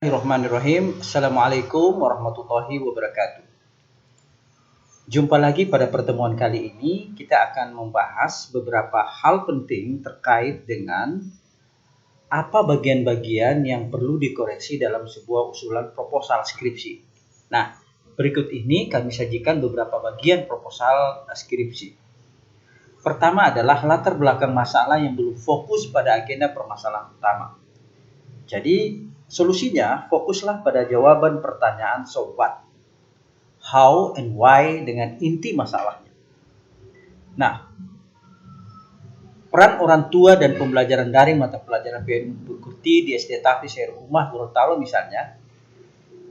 Bismillahirrahmanirrahim. Assalamualaikum warahmatullahi wabarakatuh. Jumpa lagi pada pertemuan kali ini. Kita akan membahas beberapa hal penting terkait dengan apa bagian-bagian yang perlu dikoreksi dalam sebuah usulan proposal skripsi. Nah, berikut ini kami sajikan beberapa bagian proposal skripsi. Pertama adalah latar belakang masalah yang belum fokus pada agenda permasalahan utama. Jadi, solusinya fokuslah pada jawaban pertanyaan so what, how and why dengan inti masalahnya. Nah, peran orang tua dan pembelajaran daring mata pelajaran PNBKURTI di SD Tafis Rumah Gorontalo misalnya,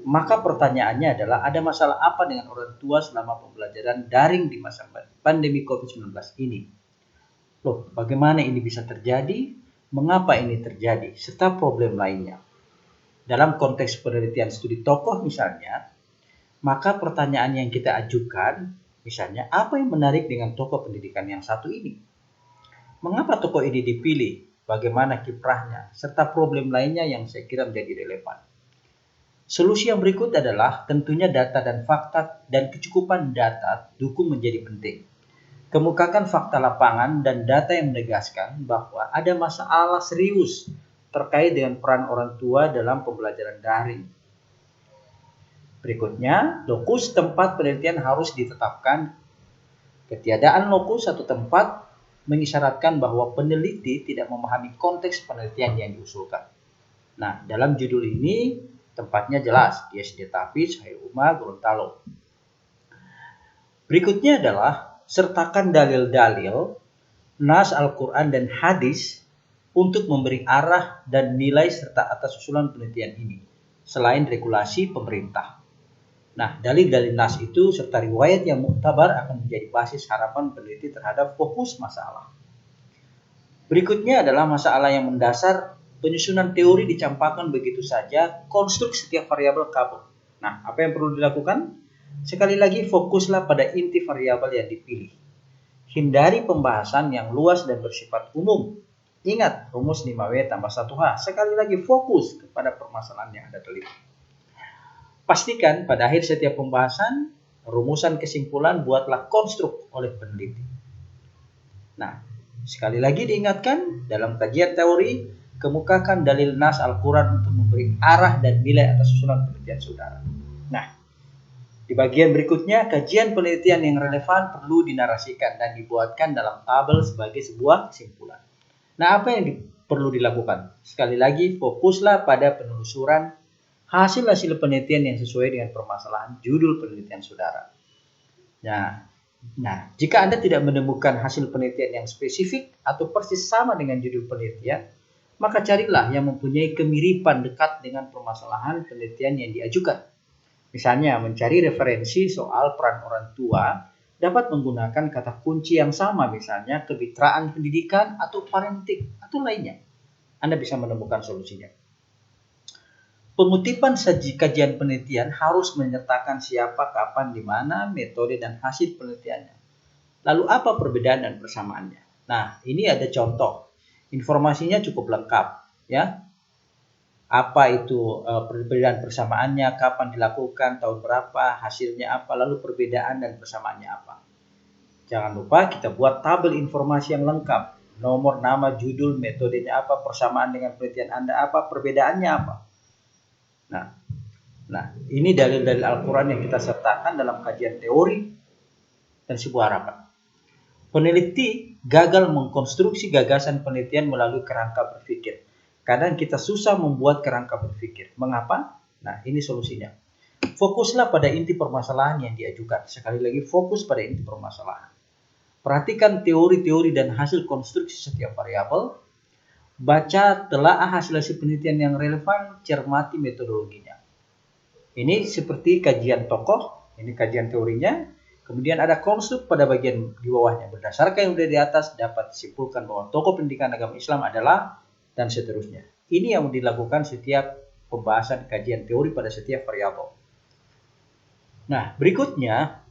maka pertanyaannya adalah ada masalah apa dengan orang tua selama pembelajaran daring di masa pandemi COVID-19 ini? Loh, bagaimana ini bisa terjadi? Mengapa ini terjadi? Serta problem lainnya. Dalam konteks penelitian studi tokoh misalnya, maka pertanyaan yang kita ajukan, misalnya apa yang menarik dengan tokoh pendidikan yang satu ini? Mengapa tokoh ini dipilih? Bagaimana kiprahnya? Serta problem lainnya yang saya kira menjadi relevan. Solusi yang berikut adalah tentunya data dan fakta dan kecukupan data dukung menjadi penting. Kemukakan fakta lapangan dan data yang menegaskan bahwa ada masalah serius terkait dengan peran orang tua dalam pembelajaran daring. Berikutnya, lokus tempat penelitian harus ditetapkan. Ketiadaan lokus atau tempat mengisyaratkan bahwa peneliti tidak memahami konteks penelitian yang diusulkan. Nah, dalam judul ini tempatnya jelas di SD Tafis Rumah Gorontalo. Berikutnya adalah sertakan dalil-dalil nas Al-Quran dan hadis untuk memberi arah dan nilai serta atas usulan penelitian ini, selain regulasi pemerintah. Nah, dalil-dalil nas itu serta riwayat yang muktabar akan menjadi basis harapan peneliti terhadap fokus masalah. Berikutnya adalah masalah yang mendasar. Penyusunan teori dicampakkan begitu saja, konstruk setiap variabel kabel. Nah, apa yang perlu dilakukan? Sekali lagi, fokuslah pada inti variabel yang dipilih. Hindari pembahasan yang luas dan bersifat umum. Ingat, rumus 5W tambah 1H. Sekali lagi, fokus kepada permasalahan yang Anda teliti. Pastikan pada akhir setiap pembahasan, rumusan kesimpulan buatlah konstruk oleh peneliti. Nah, sekali lagi diingatkan, dalam kajian teori, kemukakan dalil nas Al-Quran untuk memberi arah dan nilai atas usulan penelitian saudara. Nah, di bagian berikutnya, kajian penelitian yang relevan perlu dinarasikan dan dibuatkan dalam tabel sebagai sebuah kesimpulan. Nah, apa yang perlu dilakukan? Sekali lagi, fokuslah pada penelusuran hasil-hasil penelitian yang sesuai dengan permasalahan judul penelitian saudara. Nah, jika Anda tidak menemukan hasil penelitian yang spesifik atau persis sama dengan judul penelitian, maka carilah yang mempunyai kemiripan dekat dengan permasalahan penelitian yang diajukan. Misalnya, mencari referensi soal peran orang tua dapat menggunakan kata kunci yang sama, misalnya kemitraan pendidikan atau parenting atau lainnya. Anda bisa menemukan solusinya. Pengutipan kajian penelitian harus menyertakan siapa, kapan, di mana, metode, dan hasil penelitiannya. Lalu apa perbedaan dan persamaannya? Nah, ini ada contoh. Informasinya cukup lengkap, ya. Apa itu perbedaan persamaannya, kapan dilakukan, tahun berapa, hasilnya apa, lalu perbedaan dan persamaannya apa. Jangan lupa kita buat tabel informasi yang lengkap. Nomor, nama, judul, metodenya apa, persamaan dengan penelitian Anda apa, perbedaannya apa. Nah, ini dalil-dalil Al-Quran yang kita sertakan dalam kajian teori dan sebuah harapan. Peneliti gagal mengkonstruksi gagasan penelitian melalui kerangka berpikir. Kadang kita susah membuat kerangka berpikir. Mengapa? Nah, ini solusinya. Fokuslah pada inti permasalahan yang diajukan. Sekali lagi, fokus pada inti permasalahan. Perhatikan teori-teori dan hasil konstruksi setiap variabel. Baca telaah hasil-hasil penelitian yang relevan, cermati metodologinya. Ini seperti kajian tokoh, ini kajian teorinya. Kemudian ada konstruk pada bagian di bawahnya. Berdasarkan yang sudah di atas, dapat disimpulkan bahwa tokoh pendidikan agama Islam adalah, dan seterusnya. Ini yang dilakukan setiap pembahasan kajian teori pada setiap variabel. Nah, berikutnya,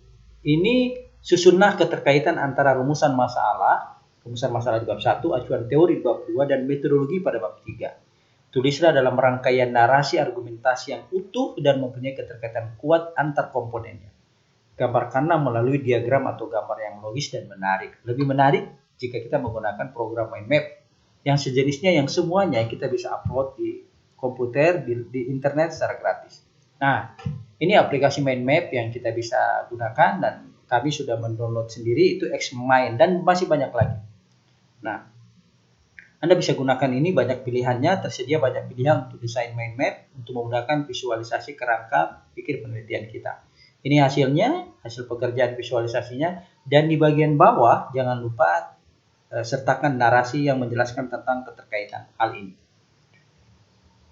ini susunlah keterkaitan antara rumusan masalah di bab 1, acuan teori di bab 2, dan metodologi pada bab 3. Tulislah dalam rangkaian narasi argumentasi yang utuh dan mempunyai keterkaitan kuat antar komponennya. Gambarkanlah melalui diagram atau gambar yang logis dan menarik. Lebih menarik jika kita menggunakan program mind map yang sejenisnya yang semuanya kita bisa upload di komputer, di internet secara gratis. Nah, ini aplikasi mind map yang kita bisa gunakan dan kami sudah mendownload sendiri, itu Xmind dan masih banyak lagi. Nah, Anda bisa gunakan ini, banyak pilihannya, tersedia banyak pilihan untuk desain mind map untuk memudahkan visualisasi kerangka pikir penelitian kita. Ini hasilnya, hasil pekerjaan visualisasinya, dan di bagian bawah jangan lupa sertakan narasi yang menjelaskan tentang keterkaitan hal ini.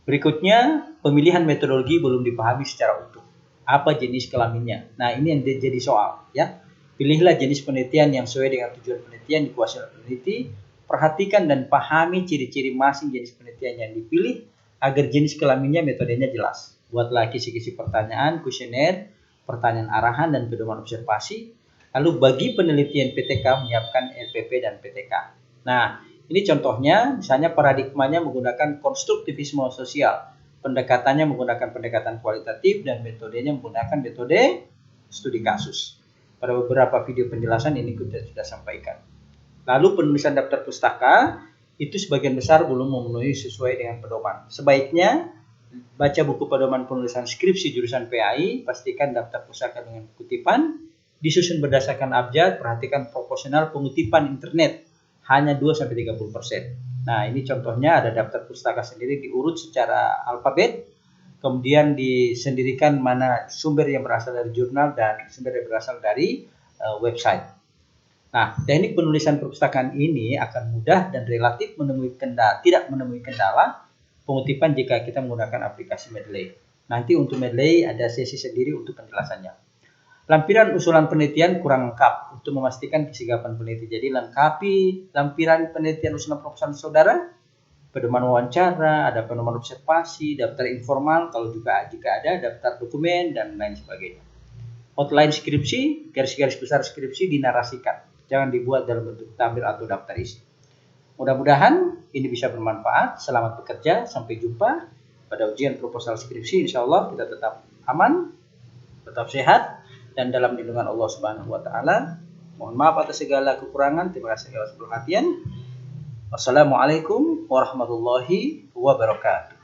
Berikutnya, pemilihan metodologi belum dipahami secara utuh. Apa jenis kelaminnya? Nah, ini yang jadi soal, ya. Pilihlah jenis penelitian yang sesuai dengan tujuan penelitian dikuasai oleh peneliti. Perhatikan dan pahami ciri-ciri masing jenis penelitian yang dipilih agar jenis kelaminnya metodenya jelas. Buatlah kisi-kisi pertanyaan, kuesioner, pertanyaan arahan, dan pedoman observasi. Lalu bagi penelitian PTK menyiapkan LPP dan PTK. Nah, ini contohnya, misalnya paradigmanya menggunakan konstruktivisme sosial. Pendekatannya menggunakan pendekatan kualitatif dan metodenya menggunakan metode studi kasus. Pada beberapa video penjelasan ini kita sudah sampaikan. Lalu penulisan daftar pustaka itu sebagian besar belum memenuhi sesuai dengan pedoman. Sebaiknya baca buku pedoman penulisan skripsi jurusan PAI, pastikan daftar pustaka dengan kutipan, disusun berdasarkan abjad, perhatikan proporsional pengutipan internet hanya 2-30%. Nah, ini contohnya ada daftar pustaka sendiri diurut secara alfabet, kemudian disendirikan mana sumber yang berasal dari jurnal dan sumber yang berasal dari website. Nah, teknik penulisan perpustakaan ini akan mudah dan relatif tidak menemui kendala pengutipan jika kita menggunakan aplikasi Mendeley. Nanti untuk Mendeley ada sesi sendiri untuk penjelasannya. Lampiran usulan penelitian kurang lengkap untuk memastikan kesigapan peneliti. Jadi lengkapi lampiran penelitian usulan proposal saudara, pedoman wawancara, ada pedoman observasi, daftar informal, kalau juga jika ada daftar dokumen dan lain sebagainya. Outline skripsi, garis-garis besar skripsi dinarasikan. Jangan dibuat dalam bentuk tabel atau daftar isi. Mudah-mudahan ini bisa bermanfaat. Selamat bekerja. Sampai jumpa pada ujian proposal skripsi. Insya Allah kita tetap aman, tetap sehat, dan dalam lindungan Allah Subhanahu wa Ta'ala. Mohon maaf atas segala kekurangan. Terima kasih atas perhatian. Wassalamualaikum warahmatullahi wabarakatuh.